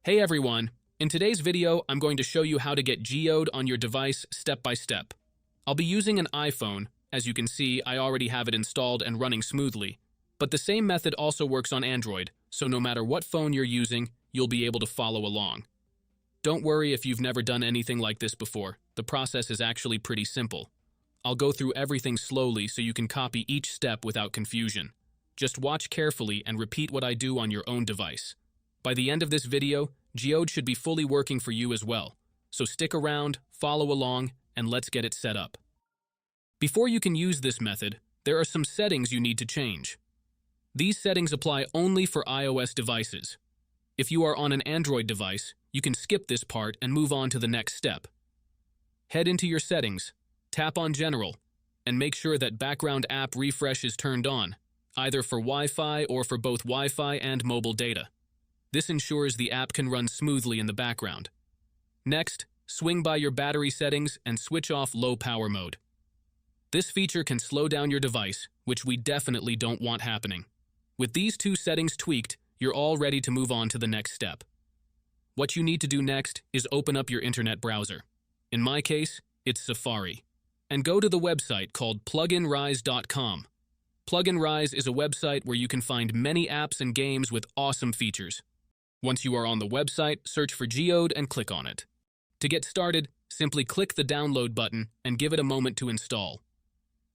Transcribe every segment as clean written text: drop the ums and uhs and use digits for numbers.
Hey everyone! In today's video, I'm going to show you how to get Geode on your device step by step. I'll be using an iPhone. As you can see, I already have it installed and running smoothly. But the same method also works on Android, so no matter what phone you're using, you'll be able to follow along. Don't worry if you've never done anything like this before. The process is actually pretty simple. I'll go through everything slowly so you can copy each step without confusion. Just watch carefully and repeat what I do on your own device. By the end of this video, Geode should be fully working for you as well. So stick around, follow along, and let's get it set up. Before you can use this method, there are some settings you need to change. These settings apply only for iOS devices. If you are on an Android device, you can skip this part and move on to the next step. Head into your settings, tap on General, and make sure that background app refresh is turned on, either for Wi-Fi or for both Wi-Fi and mobile data. This ensures the app can run smoothly in the background. Next, swing by your battery settings and switch off low power mode. This feature can slow down your device, which we definitely don't want happening. With these two settings tweaked, you're all ready to move on to the next step. What you need to do next is open up your internet browser. In my case, it's Safari. And go to the website called pluginrise.com. Pluginrise is a website where you can find many apps and games with awesome features. Once you are on the website, search for Geode and click on it. To get started, simply click the download button and give it a moment to install.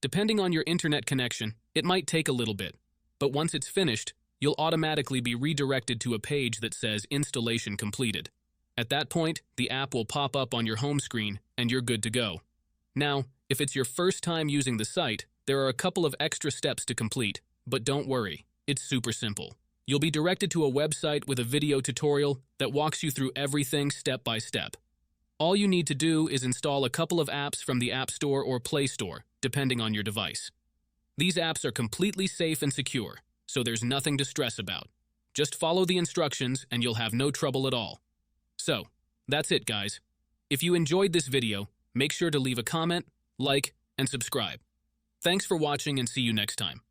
Depending on your internet connection, it might take a little bit, but once it's finished, you'll automatically be redirected to a page that says Installation Completed. At that point, the app will pop up on your home screen and you're good to go. Now, if it's your first time using the site, there are a couple of extra steps to complete, but don't worry, it's super simple. You'll be directed to a website with a video tutorial that walks you through everything step by step. All you need to do is install a couple of apps from the App Store or Play Store, depending on your device. These apps are completely safe and secure, so there's nothing to stress about. Just follow the instructions and you'll have no trouble at all. So, that's it guys. If you enjoyed this video, make sure to leave a comment, like, and subscribe. Thanks for watching and see you next time.